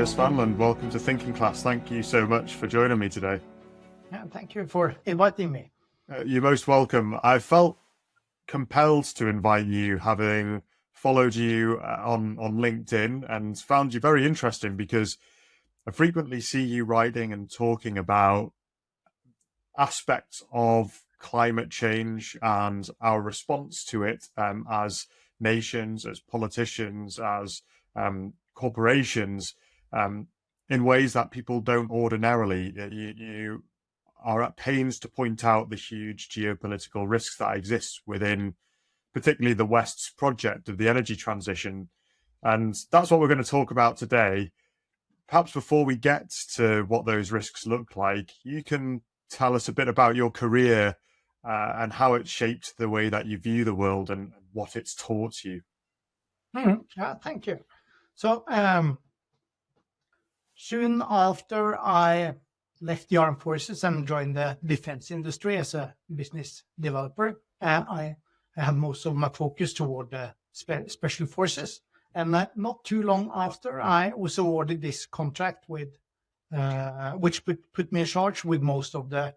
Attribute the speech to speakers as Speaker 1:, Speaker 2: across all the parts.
Speaker 1: Andreas Svanlund. Welcome to Thinking Class. Thank you so much for joining me today.
Speaker 2: Yeah, thank you for inviting me.
Speaker 1: You're most welcome. I felt compelled to invite you, having followed you on LinkedIn and found you very interesting because I frequently see you writing and talking about aspects of climate change and our response to it as nations, as politicians, as corporations, in ways that people don't ordinarily. You are at pains to point out the huge geopolitical risks that exist within particularly the West's project of the energy transition. And that's what we're going to talk about today. Perhaps before we get to what those risks look like, you can tell us a bit about your career and how it shaped the way that you view the world and what it's taught you.
Speaker 2: Yeah, thank you. So soon after I left the armed forces and joined the defense industry as a business developer, I had most of my focus toward the special forces. And not too long after, I was awarded this contract with, which put me in charge with most of the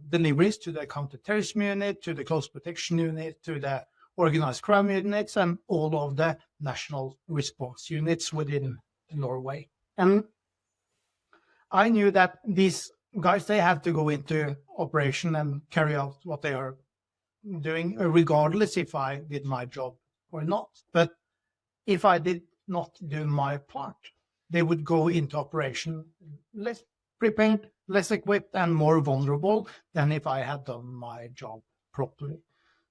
Speaker 2: deliveries to the counterterrorism unit, to the close protection unit, to the organized crime units, and all of the national response units within Norway. And I knew that these guys, they have to go into operation and carry out what they are doing, regardless if I did my job or not. But if I did not do my part, they would go into operation less prepared, less equipped, and more vulnerable than if I had done my job properly.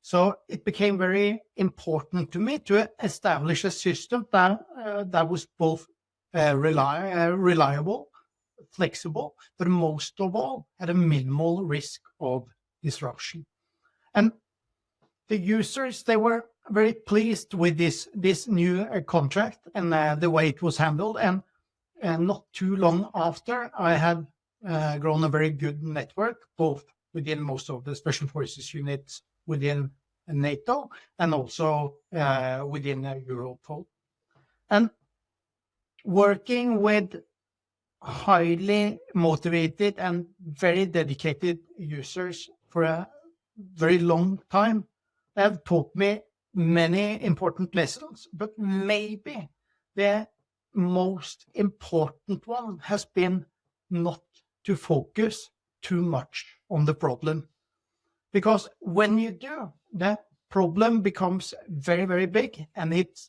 Speaker 2: So it became very important to me to establish a system that was both reliable, flexible, but most of all had a minimal risk of disruption. And the users, they were very pleased with this new contract and the way it was handled. And not too long after, I had grown a very good network, both within most of the special forces units within NATO and also within Europol. And working with highly motivated and very dedicated users for a very long time have taught me many important lessons, but maybe the most important one has been not to focus too much on the problem. Because when you do, the problem becomes very, very big, and it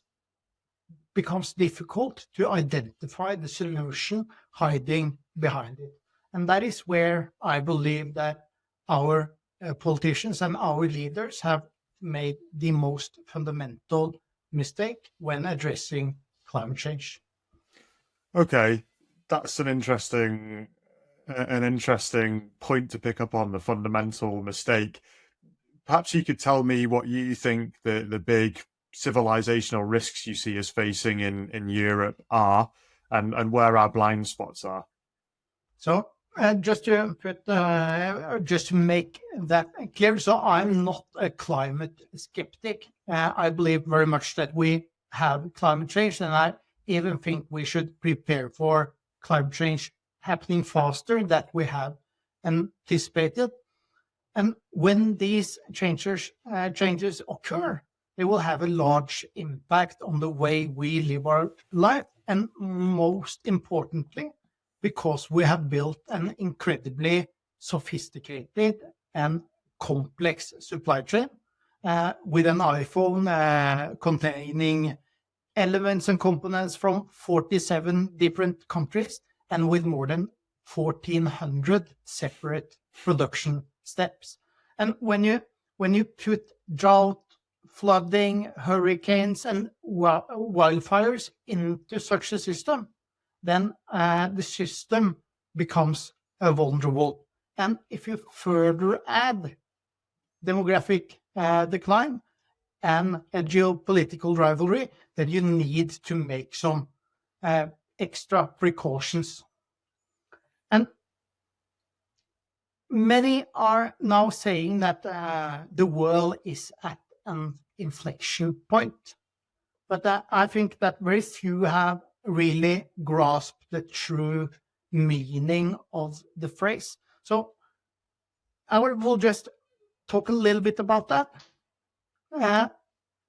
Speaker 2: becomes difficult to identify the solution hiding behind it. And that is where I believe that our politicians and our leaders have made the most fundamental mistake when addressing climate change.
Speaker 1: Okay, that's an interesting point to pick up on, the fundamental mistake. Perhaps you could tell me what you think the big civilizational risks you see us facing in Europe are, and where our blind spots are.
Speaker 2: So just to make that clear, so I'm not a climate skeptic. I believe very much that we have climate change, and I even think we should prepare for climate change happening faster than we have anticipated. And when these changes occur, they will have a large impact on the way we live our life, and most importantly, because we have built an incredibly sophisticated and complex supply chain with an iPhone containing elements and components from 47 different countries and with more than 1,400 separate production steps. And when you put drought, flooding, hurricanes, and wildfires into such a system, then the system becomes vulnerable. And if you further add demographic decline and a geopolitical rivalry, then you need to make some extra precautions. And many are now saying that the world is at an inflection point. But I think that very few have really grasp the true meaning of the phrase. So I will just talk a little bit about that.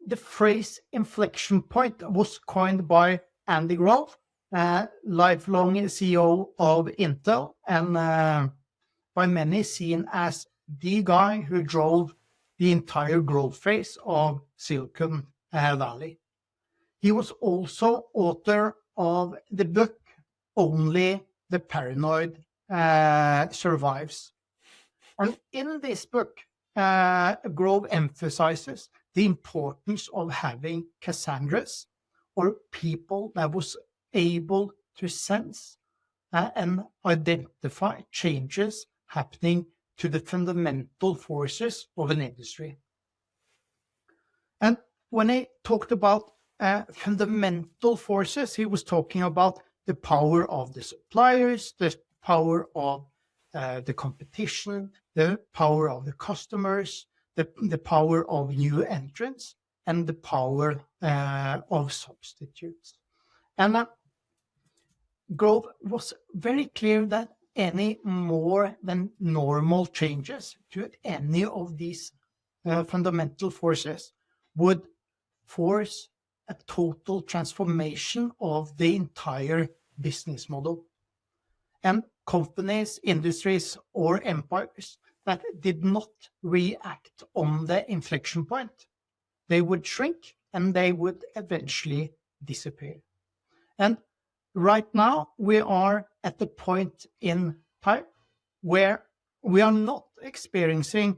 Speaker 2: The phrase inflection point was coined by Andy Grove, lifelong CEO of Intel, and by many seen as the guy who drove the entire growth phase of Silicon Valley. He was also author of the book Only the Paranoid Survives. And in this book, Grove emphasizes the importance of having Cassandras, or people that was able to sense and identify changes happening to the fundamental forces of an industry. And when he talked about fundamental forces, he was talking about the power of the suppliers, the power of the competition, the power of the customers, the power of new entrants, and the power of substitutes. And Grove was very clear that any more than normal changes to any of these fundamental forces would force a total transformation of the entire business model. And companies, industries, or empires that did not react on the inflection point, they would shrink and they would eventually disappear. And right now, we are at the point in time where we are not experiencing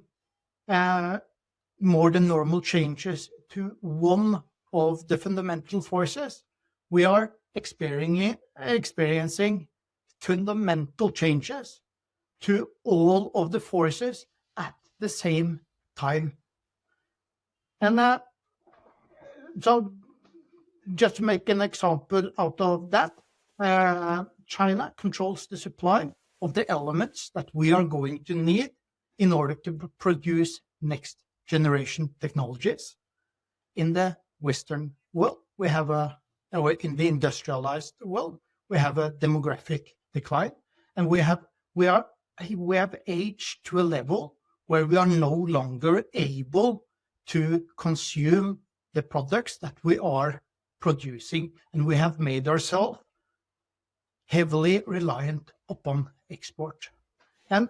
Speaker 2: more than normal changes to one of the fundamental forces. We are experiencing fundamental changes to all of the forces at the same time. And so just to make an example out of that, China controls the supply of the elements that we are going to need in order to produce next generation technologies. In the Western world, we have in the industrialized world, we have a demographic decline, and we have aged to a level where we are no longer able to consume the products that we are producing, and we have made ourselves heavily reliant upon export. And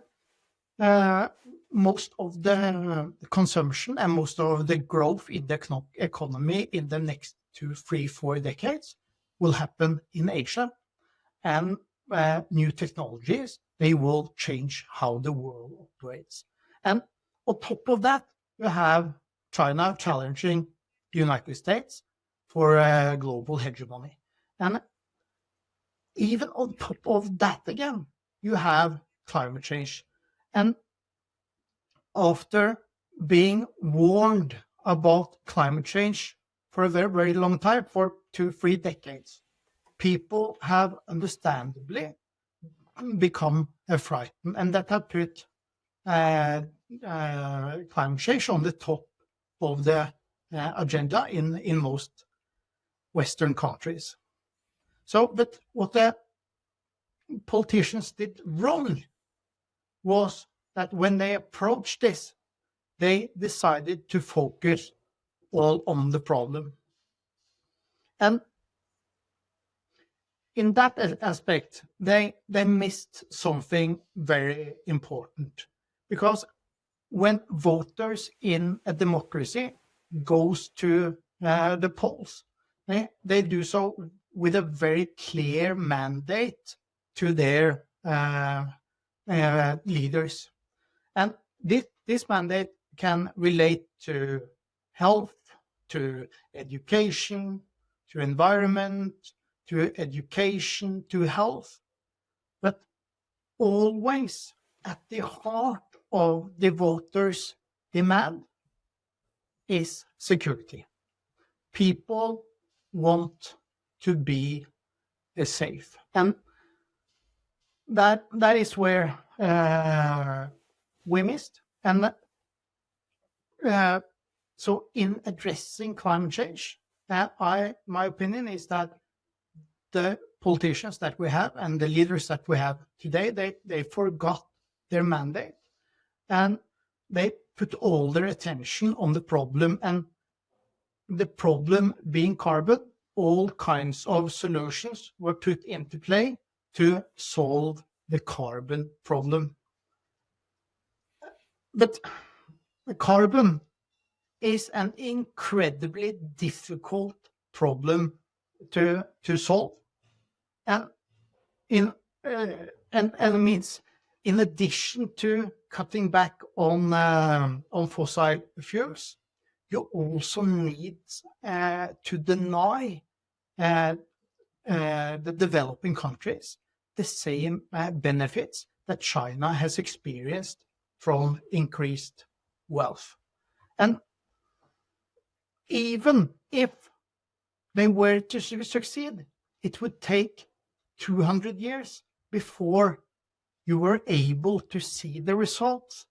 Speaker 2: most of the consumption and most of the growth in the economy in the next 2, 3, 4 decades will happen in Asia. And new technologies, they will change how the world operates. And on top of that, you have China challenging the United States for global hegemony. And even on top of that again, you have climate change. And after being warned about climate change for a very, very long time, for 2, 3 decades, people have understandably become frightened, and that have put climate change on the top of the agenda in most Western countries. So, but what the politicians did wrong was that when they approached this, they decided to focus all on the problem. And in that aspect, they missed something very important. Because when voters in a democracy goes to the polls, they do so with a very clear mandate to their leaders. And this mandate can relate to health, to education, to environment, to education, to health. But always at the heart of the voters' demand is security. People want to be safe. And that is where we missed. And so in addressing climate change, my opinion is that the politicians that we have and the leaders that we have today, they forgot their mandate, and they put all their attention on the problem, and the problem being carbon. All kinds of solutions were put into play to solve the carbon problem. But the carbon is an incredibly difficult problem to solve. And it means, in addition to cutting back on fossil fuels, you also need to deny the developing countries the same benefits that China has experienced from increased wealth. And even if they were to succeed, it would take 200 years before you were able to see the results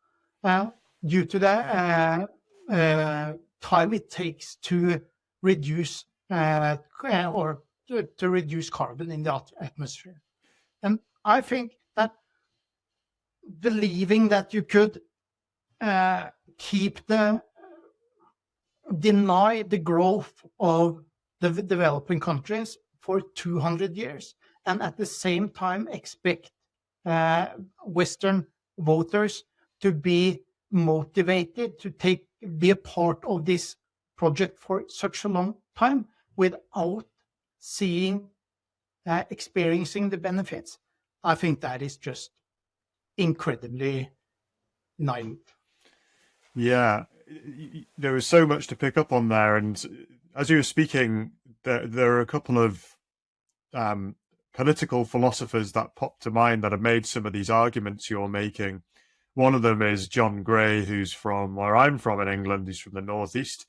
Speaker 2: due to the time it takes to reduce or to reduce carbon in the atmosphere. And I think that believing that you could deny the growth of the developing countries for 200 years and at the same time expect Western voters to be motivated to be a part of this project for such a long time without experiencing the benefits, I think that is just incredibly naive.
Speaker 1: Yeah, there was so much to pick up on there, and as you were speaking, there are a couple of political philosophers that popped to mind that have made some of these arguments you're making. One of them is John Gray, who's from where I'm from in England. He's from the northeast,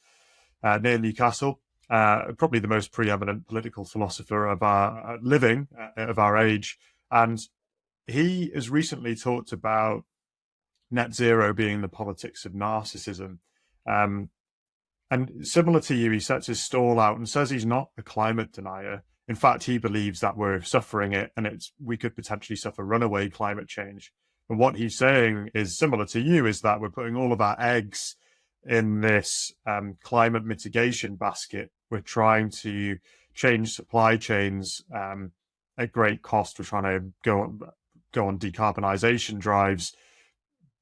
Speaker 1: near Newcastle. Probably the most preeminent political philosopher of our living, of our age. And he has recently talked about net zero being the politics of narcissism. And similar to you, he sets his stall out and says he's not a climate denier. In fact, he believes that we're suffering it, and we could potentially suffer runaway climate change. And what he's saying is similar to you, is that we're putting all of our eggs in this climate mitigation basket. We're trying to change supply chains at great cost. We're trying to go on decarbonisation drives.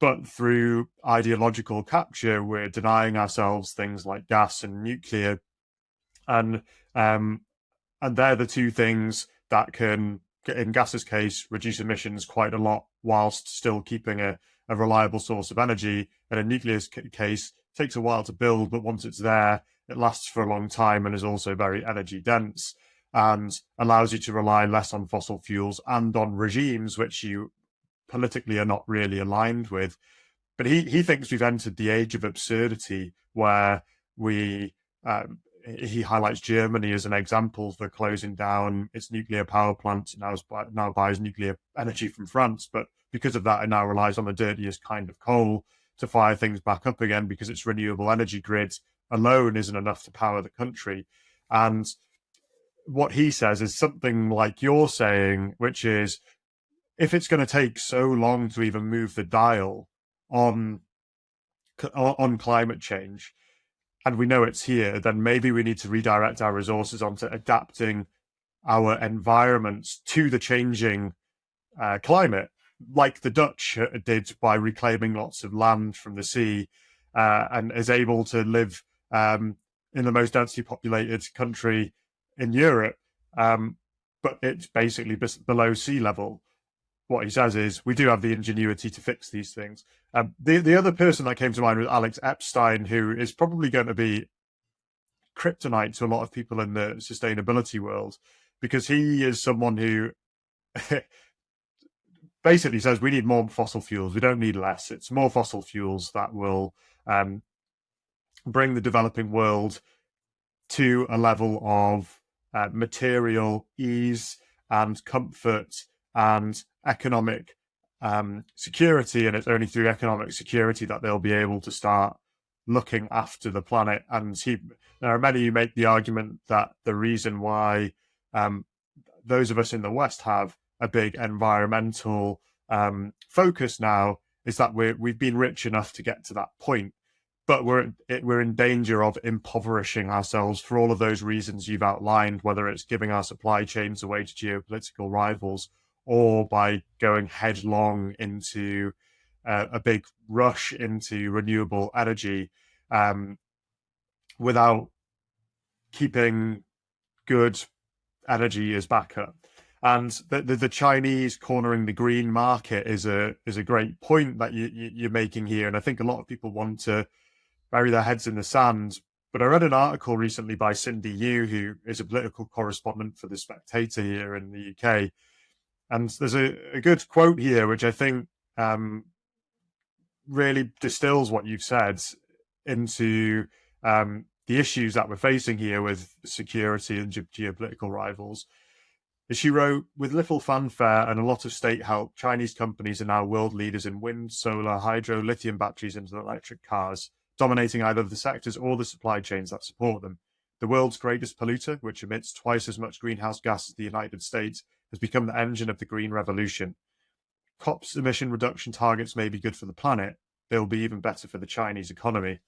Speaker 1: But through ideological capture, we're denying ourselves things like gas and nuclear. And they're the two things that can, in gas's case, reduce emissions quite a lot whilst still keeping a reliable source of energy. And in nuclear's case, it takes a while to build, but once it's there, it lasts for a long time and is also very energy dense and allows you to rely less on fossil fuels and on regimes which you politically are not really aligned with. But he thinks we've entered the age of absurdity where he highlights Germany as an example for closing down its nuclear power plant. Now buys nuclear energy from France, but because of that, it now relies on the dirtiest kind of coal to fire things back up again, because its renewable energy grid alone isn't enough to power the country. And what he says is something like you're saying, which is, if it's going to take so long to even move the dial on climate change, and we know it's here, then maybe we need to redirect our resources onto adapting our environments to the changing climate, like the Dutch did by reclaiming lots of land from the sea, and is able to live in the most densely populated country in Europe, but it's basically below sea level. What he says is, we do have the ingenuity to fix these things. The other person that came to mind was Alex Epstein, who is probably going to be kryptonite to a lot of people in the sustainability world, because he is someone who basically says we need more fossil fuels. We don't need less. It's more fossil fuels that will bring the developing world to a level of material ease and comfort and economic security, and it's only through economic security that they'll be able to start looking after the planet. And there are many who make the argument that the reason why those of us in the West have a big environmental focus now is that we've been rich enough to get to that point, but we're in danger of impoverishing ourselves for all of those reasons you've outlined, whether it's giving our supply chains away to geopolitical rivals or by going headlong into a big rush into renewable energy without keeping good energy as backup. And the Chinese cornering the green market is a great point that you're making here. And I think a lot of people want to bury their heads in the sand. But I read an article recently by Cindy Yu, who is a political correspondent for The Spectator here in the UK. And there's a good quote here, which I think really distills what you've said into the issues that we're facing here with security and geopolitical rivals. As she wrote, with little fanfare and a lot of state help, Chinese companies are now world leaders in wind, solar, hydro, lithium batteries into electric cars, dominating either the sectors or the supply chains that support them. The world's greatest polluter, which emits twice as much greenhouse gas as the United States, has become the engine of the green revolution. COP's emission reduction targets may be good for the planet. They'll be even better for the Chinese economy.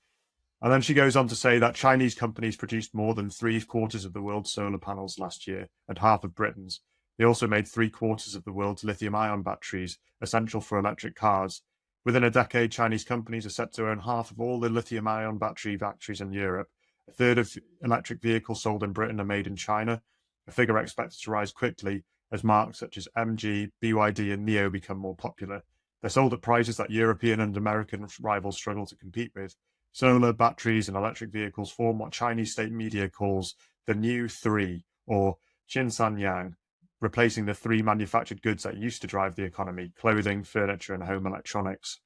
Speaker 1: And then she goes on to say that Chinese companies produced more than 3/4 of the world's solar panels last year and half of Britain's. They also made 3/4 of the world's lithium-ion batteries, essential for electric cars. Within a decade, Chinese companies are set to own half of all the lithium-ion battery factories in Europe. A third of electric vehicles sold in Britain are made in China, a figure expected to rise quickly as marques such as MG, BYD and NIO become more popular. They're sold at prices that European and American rivals struggle to compete with. Solar, batteries and electric vehicles form what Chinese state media calls the new three, or Qinsanyang, replacing the three manufactured goods that used to drive the economy: clothing, furniture and home electronics.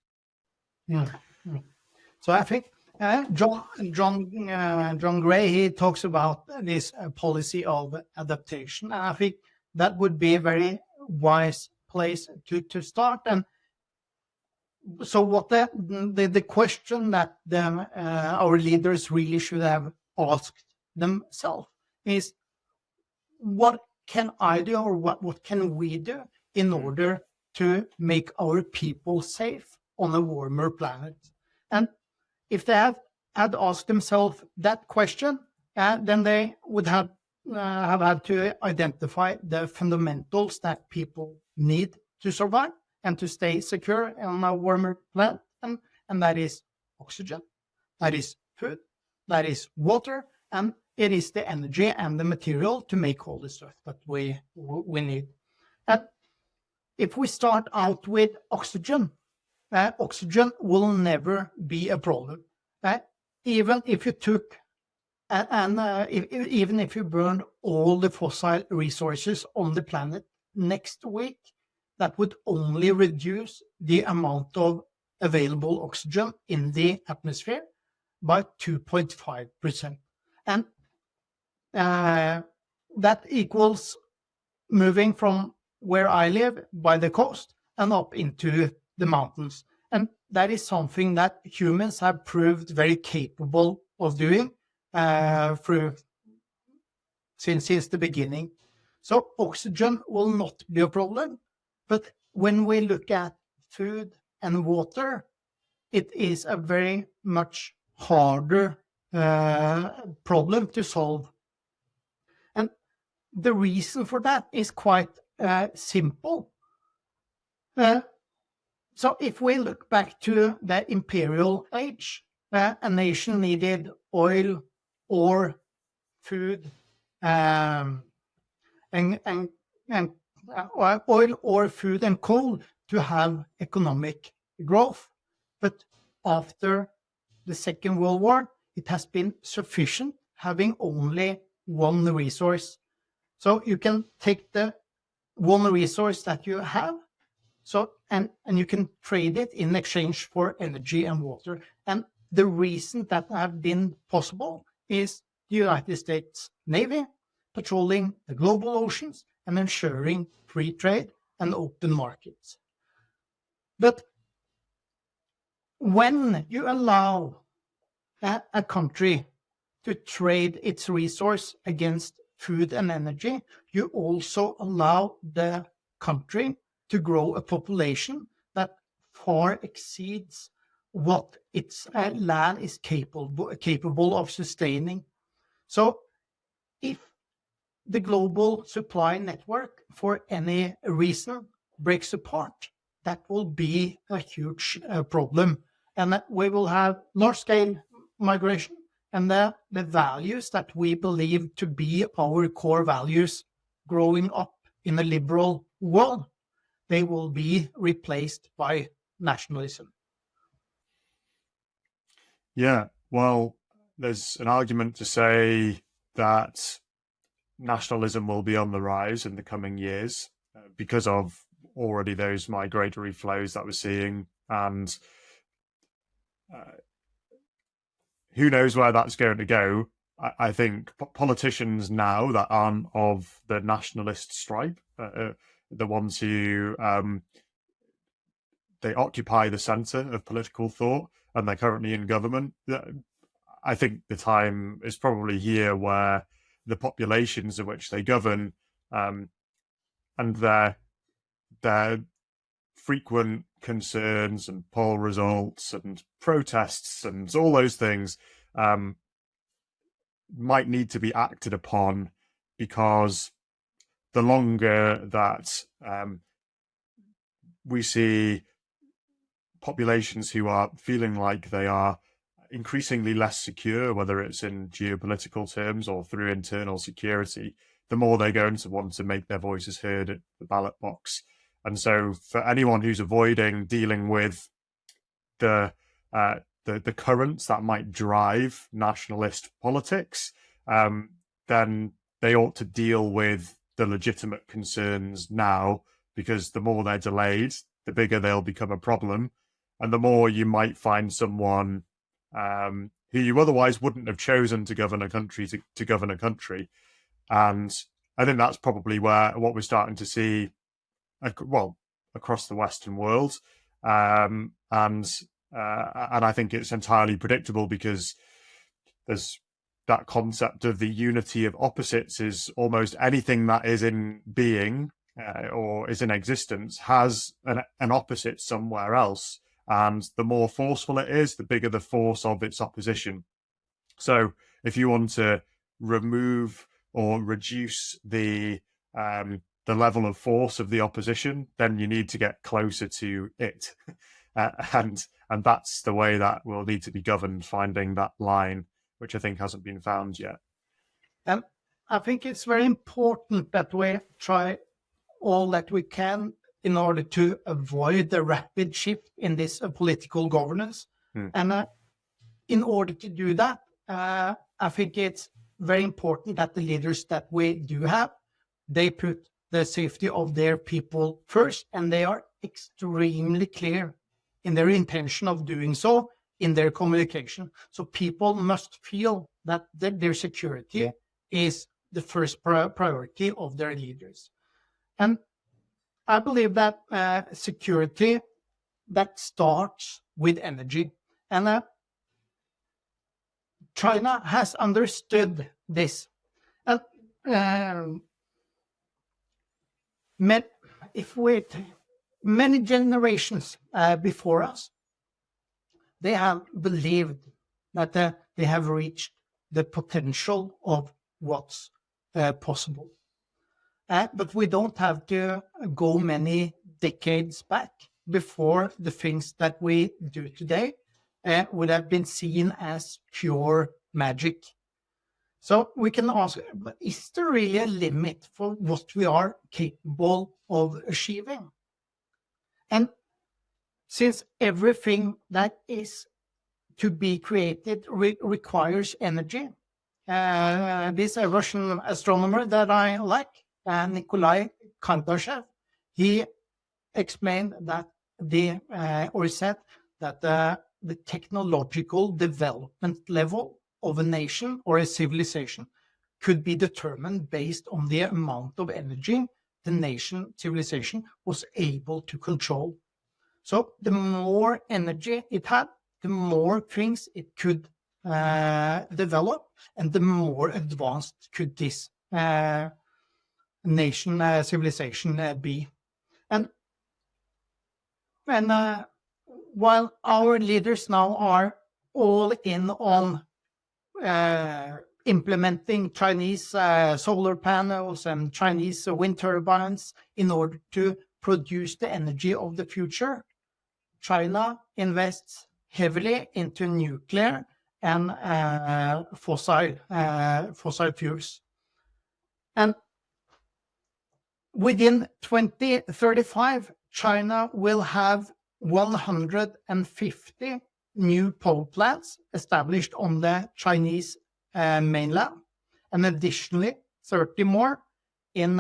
Speaker 2: Yeah. So I think John Gray, he talks about this policy of adaptation. And I think that would be a very wise place to start. And so what the question that our leaders really should have asked themselves is, what can I do, or what can we do in order to make our people safe on a warmer planet? And if they had asked themselves that question, then they would have had to identify the fundamentals that people need to survive and to stay secure on a warmer planet, and that is oxygen, that is food, that is water, and it is the energy and the material to make all the stuff that we need. And if we start out with oxygen, oxygen will never be a problem. Even if you took even if you burned all the fossil resources on the planet next week, that would only reduce the amount of available oxygen in the atmosphere by 2.5%. And that equals moving from where I live by the coast and up into the mountains. And that is something that humans have proved very capable of doing since the beginning. So oxygen will not be a problem. But when we look at food and water, it is a very much harder problem to solve. And the reason for that is quite simple. So if we look back to the imperial age, a nation needed oil or food oil or food and coal to have economic growth. But after the Second World War, it has been sufficient having only one resource. So you can take the one resource that you have, and you can trade it in exchange for energy and water. And the reason that have been possible is the United States Navy patrolling the global oceans and ensuring free trade and open markets. But when you allow a country to trade its resource against food and energy, you also allow the country to grow a population that far exceeds what its land is capable of sustaining. So if the global supply network, for any reason, breaks apart, that will be a huge problem. And that we will have large-scale migration, and the values that we believe to be our core values growing up in a liberal world, they will be replaced by nationalism.
Speaker 1: Yeah, well, there's an argument to say that nationalism will be on the rise in the coming years because of already those migratory flows that we're seeing, and who knows where that's going to go. I think politicians now that aren't of the nationalist stripe, the ones who they occupy the centre of political thought and they're currently in government, I think the time is probably here where the populations in which they govern and their frequent concerns and poll results and protests and all those things might need to be acted upon, because the longer that we see populations who are feeling like they are increasingly less secure, whether it's in geopolitical terms or through internal security, the more they're going to want to make their voices heard at the ballot box. And so for anyone who's avoiding dealing with the currents that might drive nationalist politics, then they ought to deal with the legitimate concerns now, because the more they're delayed, the bigger they'll become a problem, and the more you might find someone who you otherwise wouldn't have chosen to govern a country to govern a country. And I think that's probably what we're starting to see, well, across the Western world. And I think it's entirely predictable, because there's that concept of the unity of opposites is almost anything that is in being or is in existence has an opposite somewhere else. And the more forceful it is, the bigger the force of its opposition. So if you want to remove or reduce the level of force of the opposition, then you need to get closer to it. And that's the way that will need to be governed, finding that line, which I think hasn't been found yet.
Speaker 2: And I think it's very important that we try all that we can in order to avoid the rapid shift in this political governance. And in order to do that, I think it's very important that the leaders that we do have, they put the safety of their people first, and they are extremely clear in their intention of doing so in their communication. So people must feel that their security is the first priority of their leaders. And I believe that security, that starts with energy. And China has understood this. Many generations before us, they have believed that they have reached the potential of what's possible. But we don't have to go many decades back before the things that we do today would have been seen as pure magic. So we can ask, is there really a limit for what we are capable of achieving? And since everything that is to be created requires energy, this Russian astronomer that I like, Nikolai Kardashev, he explained that or said that the technological development level of a nation or a civilization could be determined based on the amount of energy the civilization was able to control. So the more energy it had, the more things it could develop, and the more advanced could this civilization be. And while our leaders now are all in on implementing Chinese solar panels and Chinese wind turbines in order to produce the energy of the future, China invests heavily into nuclear and fossil fuels. And within 2035, China will have 150 new power plants established on the Chinese mainland, and additionally 30 more in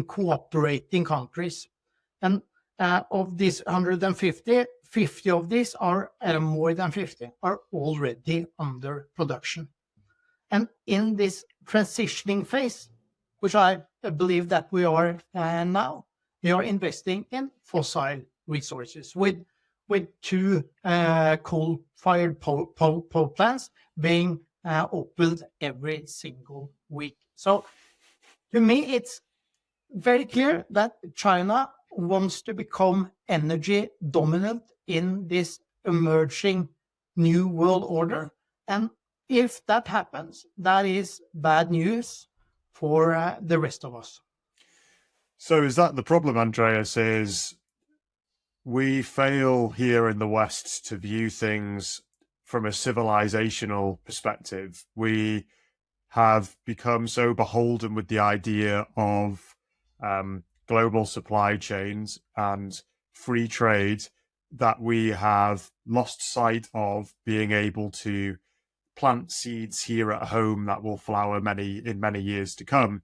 Speaker 2: cooperating countries. And of these 150, 50 of these are more than 50 are already under production. And in this transitioning phase, which I believe that we are now, we are investing in fossil resources with 2 coal-fired power plants being opened every single week. So to me, it's very clear that China wants to become energy dominant in this emerging new world order. And if that happens, that is bad news for the rest of us.
Speaker 1: So is that the problem, Andreas, is we fail here in the West to view things from a civilizational perspective. We have become so beholden with the idea of global supply chains and free trade that we have lost sight of being able to plant seeds here at home that will flower in many years to come.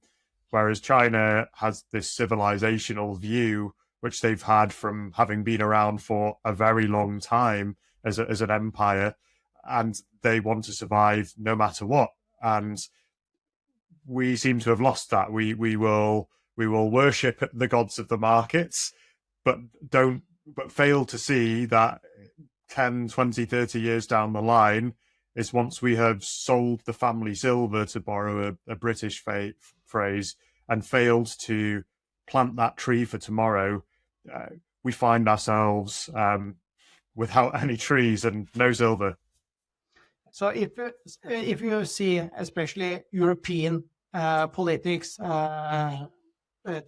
Speaker 1: Whereas China has this civilizational view, which they've had from having been around for a very long time as an empire, and they want to survive no matter what. And we seem to have lost that. We will worship the gods of the markets, but fail to see that 10, 20, 30 years down the line is once we have sold the family silver, to borrow a British phrase, and failed to plant that tree for tomorrow, we find ourselves without any trees and no silver.
Speaker 2: So if you see, especially European politics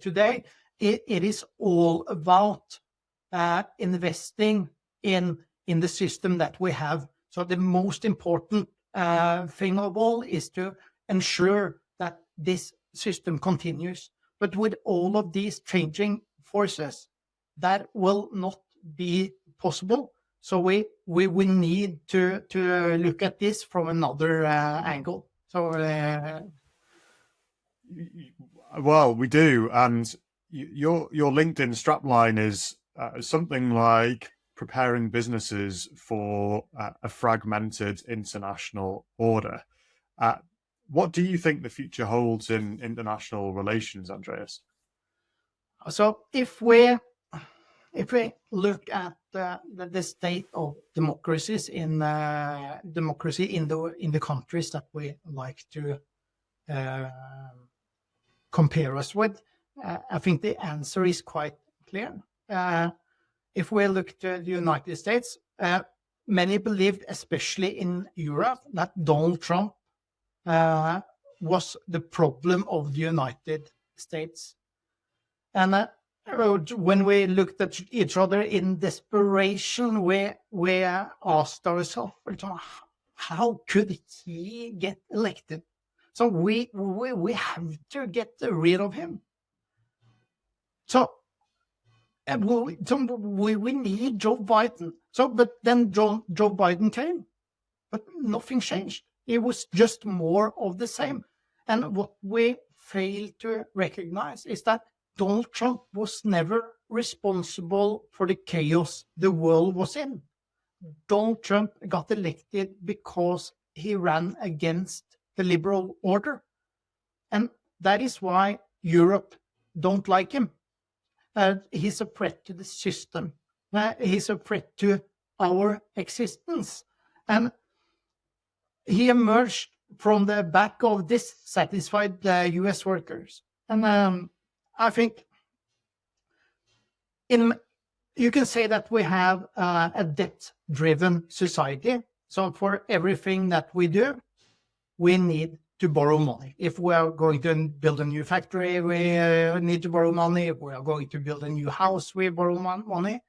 Speaker 2: today, it is all about investing in the system that we have. So the most important thing of all is to ensure that this system continues. But with all of these changing forces, that will not be possible. So we need to look at this from another angle. So
Speaker 1: well, we do, and your LinkedIn strapline is something like preparing businesses for a fragmented international order. What do you think the future holds in international relations, Andreas?
Speaker 2: So if we look at the state of democracies democracy in the countries that we like to compare us with, I think the answer is quite clear. If we look to the United States, many believed, especially in Europe, that Donald Trump was the problem of the United States. And when we looked at each other in desperation, we asked ourselves, how could he get elected? So we have to get rid of him. So we need Joe Biden. But then Joe Biden came, but nothing changed. It was just more of the same. And what we fail to recognize is that Donald Trump was never responsible for the chaos the world was in. Donald Trump got elected because he ran against the liberal order. And that is why Europe don't like him. He's a threat to the system. He's a threat to our existence. And he emerged from the back of dissatisfied U.S. workers. And I think you can say that we have a debt-driven society. So for everything that we do, we need to borrow money. If we are going to build a new factory, we need to borrow money. If we are going to build a new house, we borrow money.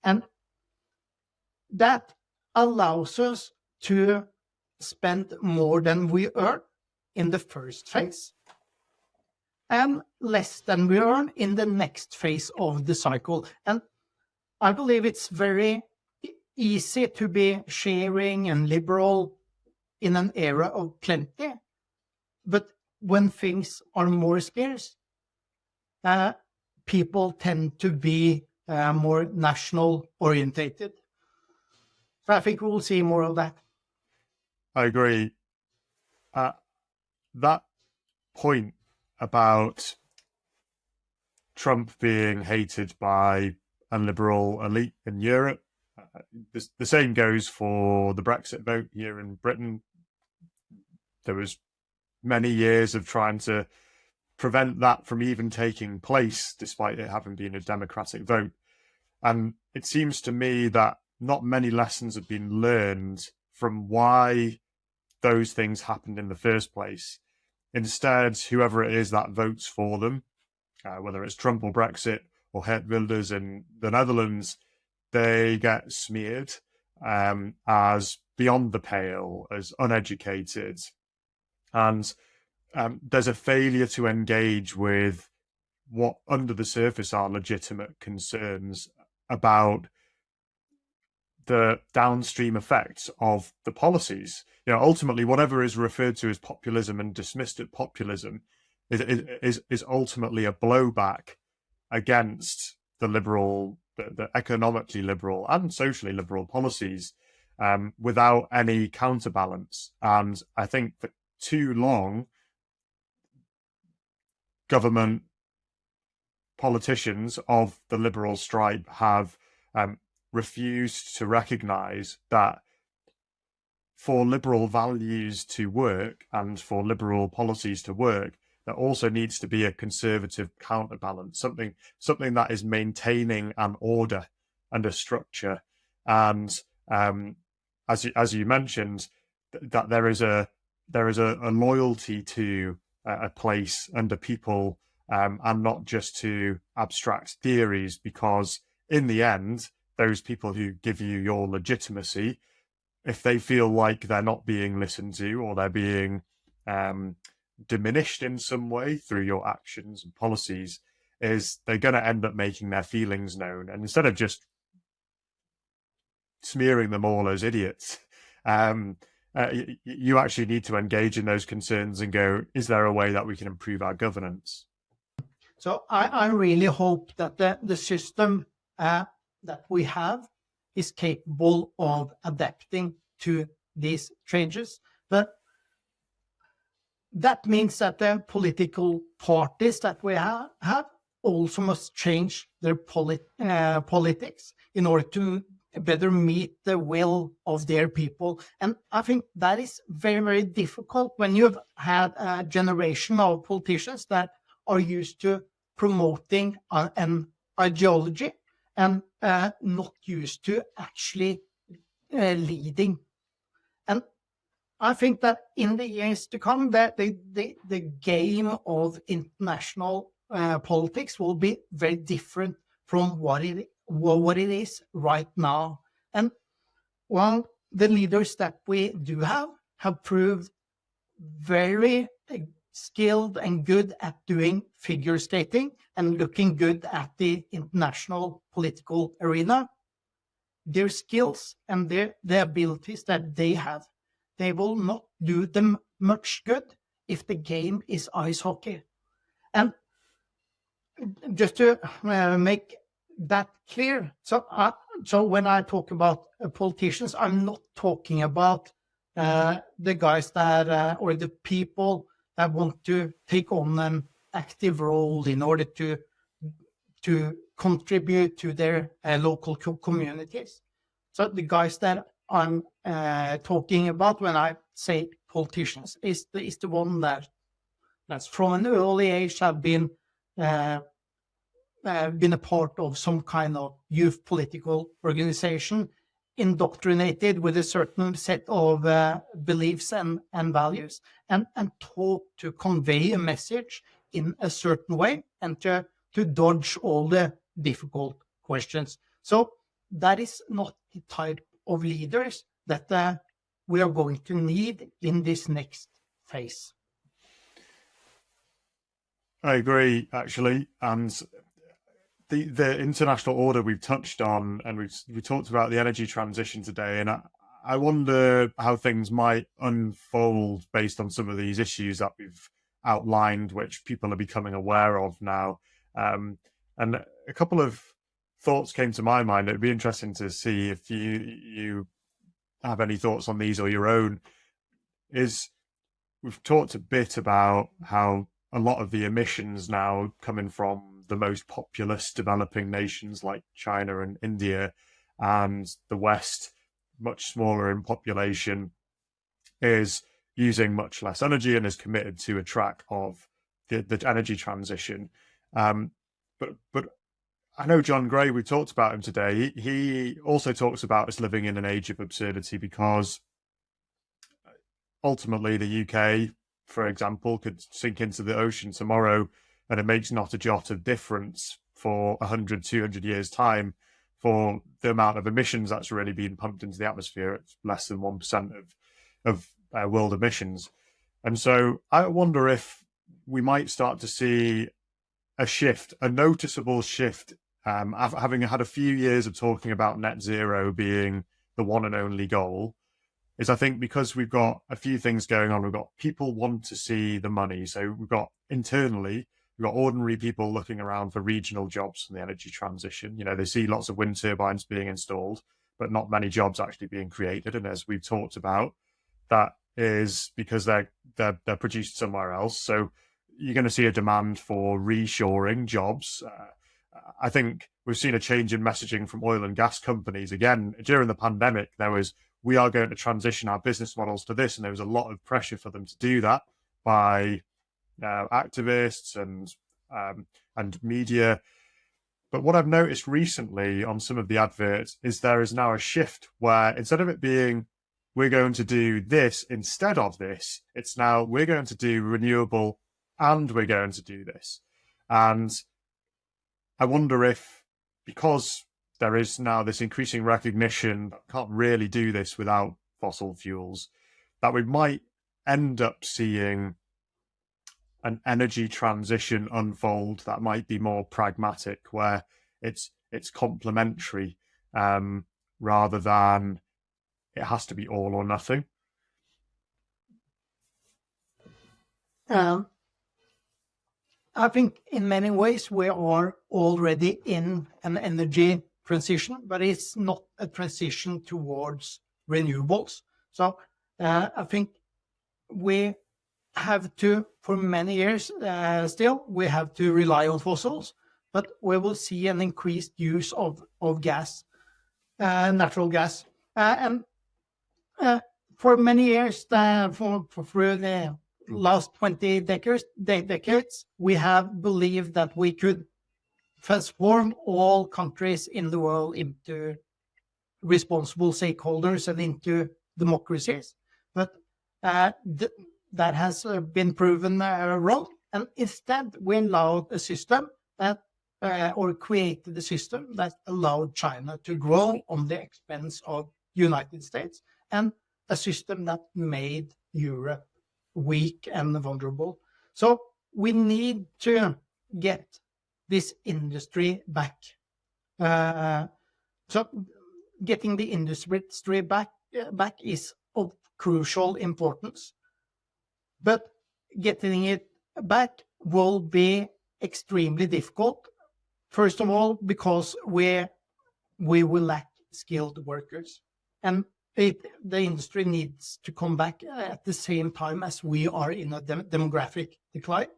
Speaker 2: And that allows us to spend more than we earn in the first phase and less than we earn in the next phase of the cycle. And I believe it's very easy to be sharing and liberal in an era of plenty. But when things are more scarce, people tend to be more national orientated. So I think we'll see more of that.
Speaker 1: I agree. That point about Trump being hated by a liberal elite in Europe, the same goes for the Brexit vote here in Britain. There was many years of trying to prevent that from even taking place, despite it having been a democratic vote. And it seems to me that not many lessons have been learned from why those things happened in the first place. Instead, whoever it is that votes for them, whether it's Trump or Brexit or Geert Wilders in the Netherlands, they get smeared as beyond the pale, as uneducated. And there's a failure to engage with what under the surface are legitimate concerns about the downstream effects of the policies. Ultimately, whatever is referred to as populism and dismissed as populism is ultimately a blowback against the economically liberal and socially liberal policies without any counterbalance. And I think for too long, government politicians of the liberal stripe have refused to recognize that for liberal values to work and for liberal policies to work, there also needs to be a conservative counterbalance, something that is maintaining an order and a structure. And as you mentioned, that there is a loyalty to a place and a people, and not just to abstract theories, because in the end, those people who give you your legitimacy, if they feel like they're not being listened to or they're being diminished in some way through your actions and policies, is they're going to end up making their feelings known. And instead of just smearing them all as idiots, you actually need to engage in those concerns and go, is there a way that we can improve our governance?
Speaker 2: So I really hope that the system that we have is capable of adapting to these changes. But that means that the political parties that we have also must change their politics in order to better meet the will of their people. And I think that is very, very difficult when you've had a generation of politicians that are used to promoting an ideology and not used to actually leading. And I think that in the years to come, that the game of international politics will be very different from what it is right now. And well, the leaders that we do have proved very skilled and good at doing figure skating and looking good at the international political arena. Their skills and the abilities that they have, they will not do them much good if the game is ice hockey. And just to make that clear, so when I talk about politicians, I'm not talking about the guys that or the people that want to take on an active role in order to contribute to their local communities. So the guys that I'm talking about when I say politicians is the one that's from an early age have been a part of some kind of youth political organization, indoctrinated with a certain set of beliefs and values, and taught to convey a message in a certain way and to dodge all the difficult questions. So that is not the type of leaders that we are going to need in this next phase.
Speaker 1: I agree, actually, and the international order we've touched on, and we talked about the energy transition today, and I wonder how things might unfold based on some of these issues that we've outlined, which people are becoming aware of now. And a couple of thoughts came to my mind. It'd be interesting to see if you have any thoughts on these or your own. We've talked a bit about how a lot of the emissions now coming from the most populous developing nations like China and India, and the West, much smaller in population, is using much less energy and is committed to a track of the energy transition. But I know John Gray, we talked about him today. He also talks about us living in an age of absurdity, because ultimately the UK, for example, could sink into the ocean tomorrow, and it makes not a jot of difference for 100, 200 years' time for the amount of emissions that's really being pumped into the atmosphere. It's less than 1% of world emissions. And so I wonder if we might start to see a shift, a noticeable shift, having had a few years of talking about net zero being the one and only goal. Is I think because we've got a few things going on, we've got people want to see the money. So we've got internally, we've got ordinary people looking around for regional jobs in the energy transition. You know, they see lots of wind turbines being installed, but not many jobs actually being created. And as we've talked about, that is because they're produced somewhere else. So you're going to see a demand for reshoring jobs. I think we've seen a change in messaging from oil and gas companies. Again, during the pandemic, there was, we are going to transition our business models to this. And there was a lot of pressure for them to do that by activists and media. But what I've noticed recently on some of the adverts is there is now a shift where instead of it being, we're going to do this instead of this, it's now, we're going to do renewable and we're going to do this. And I wonder if, because there is now this increasing recognition that can't really do this without fossil fuels, that we might end up seeing an energy transition unfold that might be more pragmatic, where it's complementary rather than it has to be all or nothing.
Speaker 2: I think in many ways we are already in an energy transition, but it's not a transition towards renewables. So I think we have to, for many years still, we have to rely on fossils, but we will see an increased use of gas, natural gas. And for many years, for the last 20 decades, we have believed that we could transform all countries in the world into responsible stakeholders and into democracies. But that has been proven wrong. And instead, we allowed a system that, or created a system that allowed China to grow on the expense of United States, and a system that made Europe weak and vulnerable. So we need to get this industry back. So getting the industry back is of crucial importance. But getting it back will be extremely difficult. First of all, because we will lack skilled workers. And the industry needs to come back at the same time as we are in a demographic decline.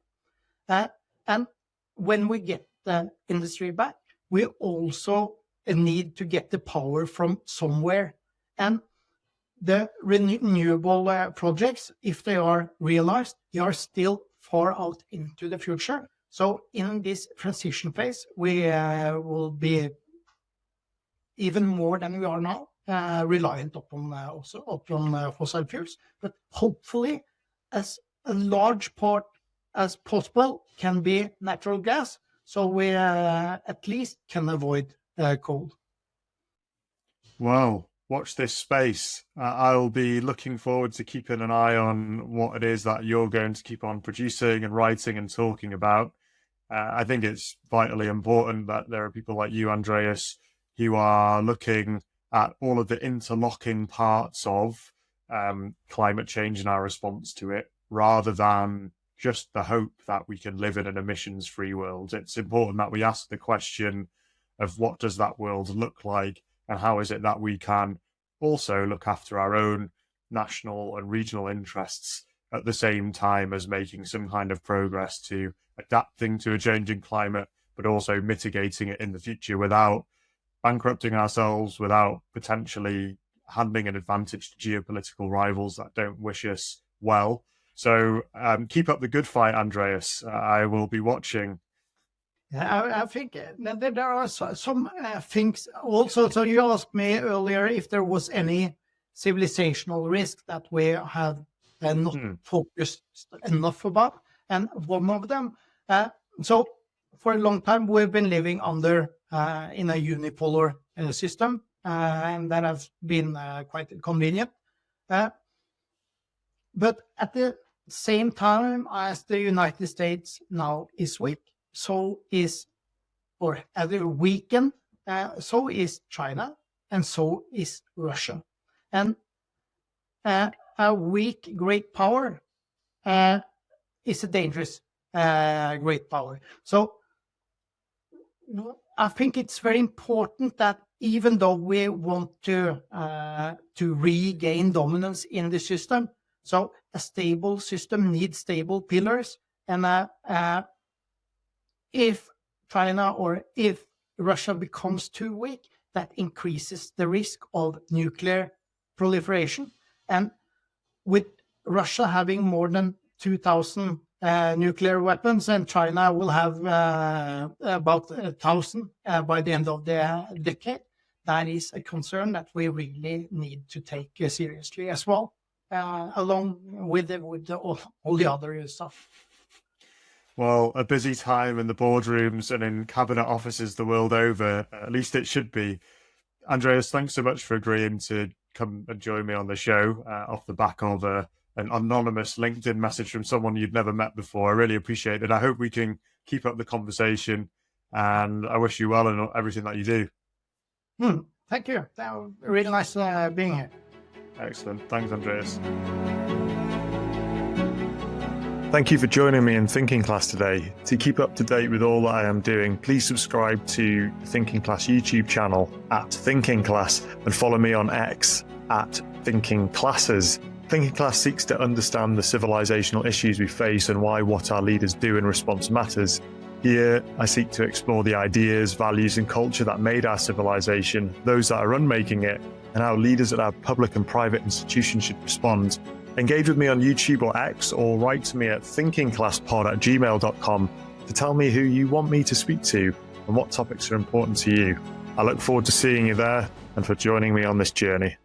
Speaker 2: And when we get the industry back, we also need to get the power from somewhere. And the renewable projects, if they are realized, they are still far out into the future. So in this transition phase, we will be even more than we are now, reliant upon fossil fuels. But hopefully, as a large part as possible can be natural gas, so we at least can avoid coal.
Speaker 1: Wow, watch this space. I'll be looking forward to keeping an eye on what it is that you're going to keep on producing and writing and talking about. I think it's vitally important that there are people like you, Andreas, who are looking at all of the interlocking parts of climate change and our response to it, rather than just the hope that we can live in an emissions-free world. It's important that we ask the question of what does that world look like, and how is it that we can also look after our own national and regional interests at the same time as making some kind of progress to adapting to a changing climate, but also mitigating it in the future without bankrupting ourselves, without potentially handing an advantage to geopolitical rivals that don't wish us well. So keep up the good fight, Andreas. I will be watching.
Speaker 2: I think that there are some things also. So you asked me earlier if there was any civilizational risk that we have not focused enough about. And one of them, so for a long time, we've been living under in a unipolar system, and that has been quite convenient. But at the same time as the United States now is weak, so is, or either weakened, so is China, and so is Russia. And a weak great power is a dangerous great power. So I think it's very important that even though we want to regain dominance in the system, so a stable system needs stable pillars. And if China or if Russia becomes too weak, that increases the risk of nuclear proliferation. And with Russia having more than 2,000 nuclear weapons, and China will have about 1,000 by the end of the decade, that is a concern that we really need to take seriously as well, along with all the other stuff.
Speaker 1: Well, a busy time in the boardrooms and in cabinet offices the world over. At least it should be. Andreas, thanks so much for agreeing to come and join me on the show off the back of an anonymous LinkedIn message from someone you'd never met before. I really appreciate it. I hope we can keep up the conversation, and I wish you well in everything that you do.
Speaker 2: Thank you. That was really nice being here.
Speaker 1: Excellent. Thanks, Andreas. Thank you for joining me in Thinking Class today. To keep up to date with all that I am doing, please subscribe to the Thinking Class YouTube channel @Thinking Class and follow me on X @Thinking Classes. Thinking Class seeks to understand the civilizational issues we face and why what our leaders do in response matters. Here, I seek to explore the ideas, values, and culture that made our civilization, those that are unmaking it, and how leaders at our public and private institutions should respond. Engage with me on YouTube or X, or write to me at thinkingclasspod@gmail.com to tell me who you want me to speak to and what topics are important to you. I look forward to seeing you there and for joining me on this journey.